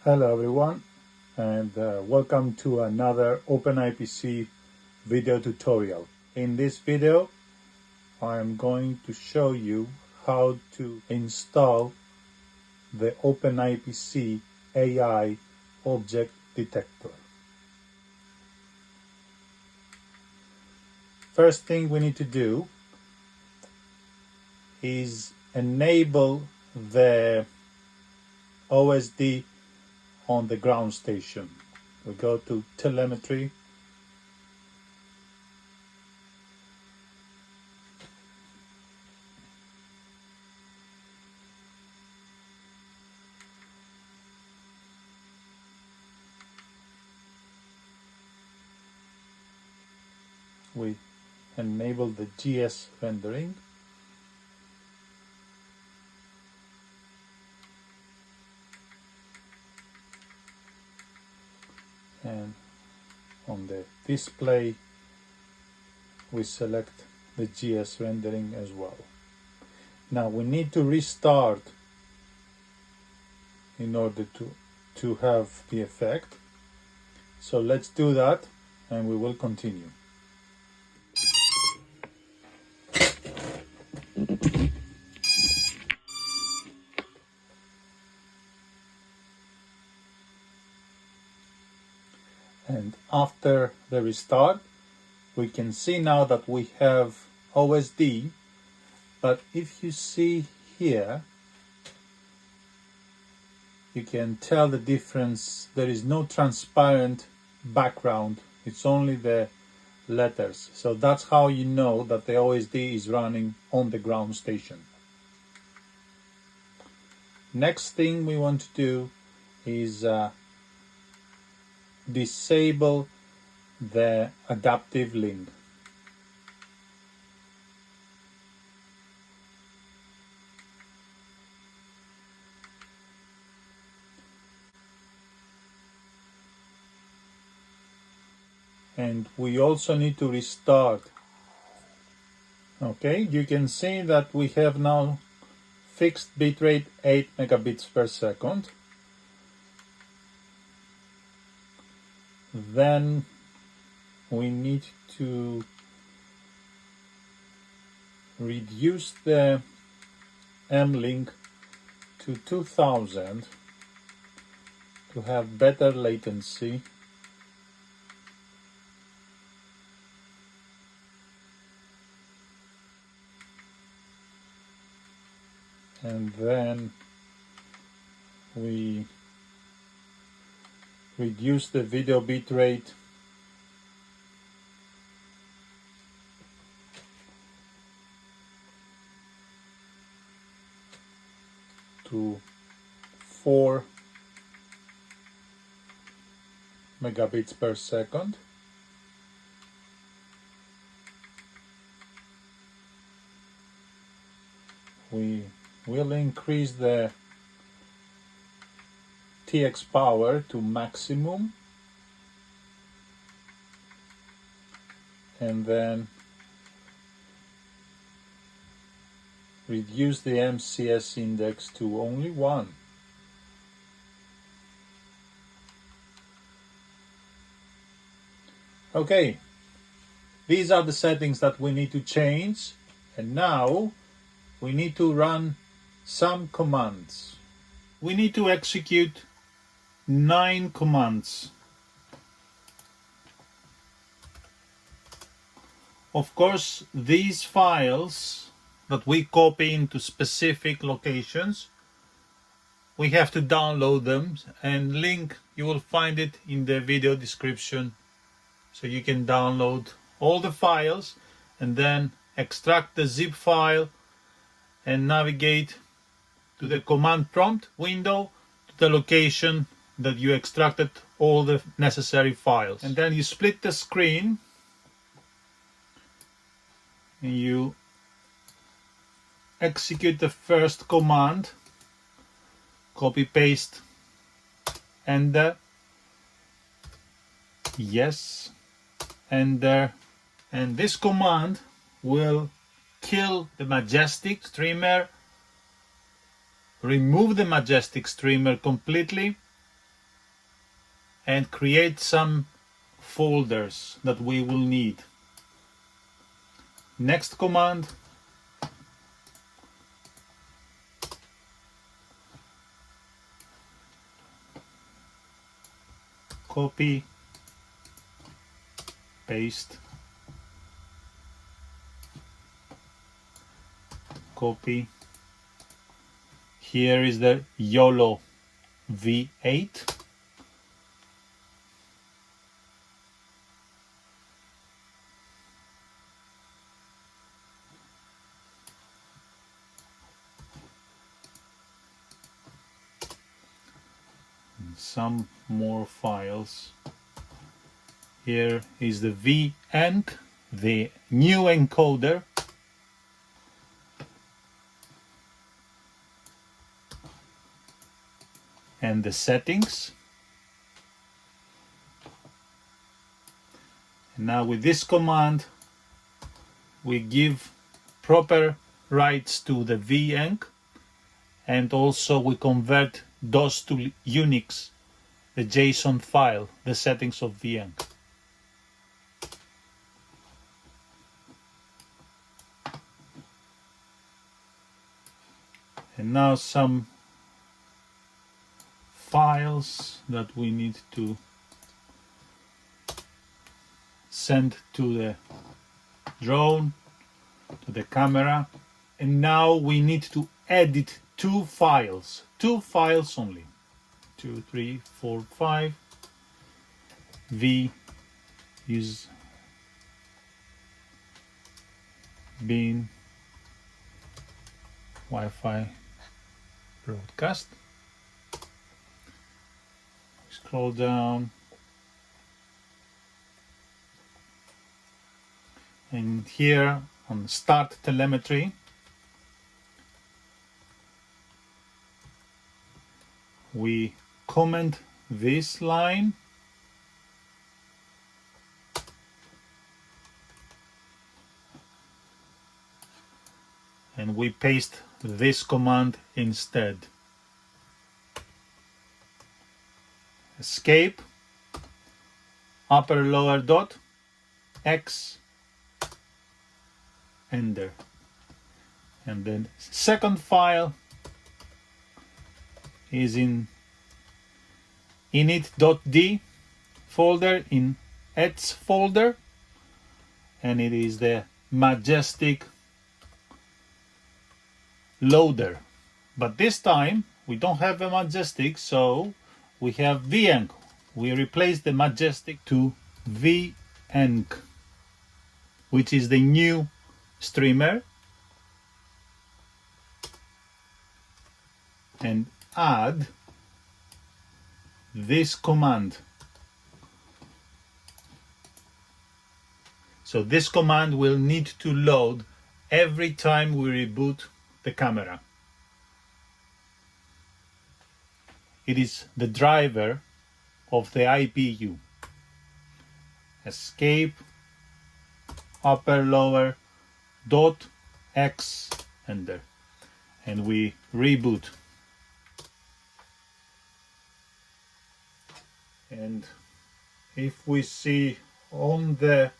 Hello everyone, and welcome to another OpenIPC video tutorial. In this video I am going to show you how to install the OpenIPC AI Object Detector. First thing we need to do is enable the OSD on the ground station. We go to telemetry, we enable the GS rendering, and on the display we select the GS rendering as well. Now we need to restart in order to have the effect. So let's do that and we will continue. And after the restart, we can see now that we have OSD, but if you see here, you can tell the difference. There is no transparent background, it's only the letters. So that's how you know that the OSD is running on the ground station. Next thing we want to do is disable the adaptive link. And we also need to restart. Okay, you can see that we have now fixed bitrate 8 megabits per second. Then we need to reduce the mlink to 2000 to have better latency. And then we reduce the video bitrate to 4 megabits per second. We will increase the TXpower to maximum, and then reduce the MCS index to only 1. Okay, these are the settings that we need to change, and now we need to run some commands. We need to execute 9 commands. Of course, these files that we copy into specific locations, we have to download them, and link you will find it in the video description, so you can download all the files and then extract the zip file and navigate to the command prompt window to the location that you extracted all the necessary files. And then you split the screen and you execute the first command, copy paste, enter, yes, enter, and this command will kill the majestic streamer, remove the majestic streamer completely, and create some folders that we will need. Next command, copy, paste, copy. Here is the YOLO V8. Some more files. Here is the V-enc, the new encoder. And the settings. And now with this command, we give proper rights to the V-enc, and also we convert DOS to Unix, the JSON file, the settings of V-enc. And now some files that we need to send to the drone, to the camera. And now we need to edit two files only. 2, 3, 4, 5. V is bin Wi-Fi broadcast. Scroll down, and here on start telemetry, we comment this line and we paste this command instead. Escape, upper lower dot, X, enter. And then second file is in init.d folder, in ets folder, and it is the Majestic loader. But this time we don't have a Majestic, so we have V-enc. We replace the Majestic to V-enc, which is the new streamer, and add this command. So this command will need to load every time we reboot the camera. It is the driver of the IPU. Escape, upper lower dot, X, enter, and we reboot. And if we see on the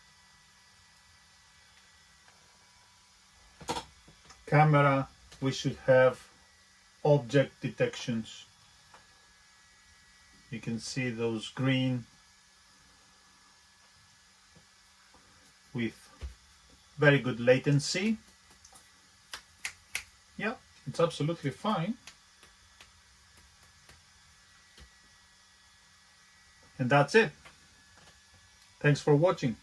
camera, we should have object detections. You can see those green with very good latency. Yeah, it's absolutely fine. And that's it. Thanks for watching.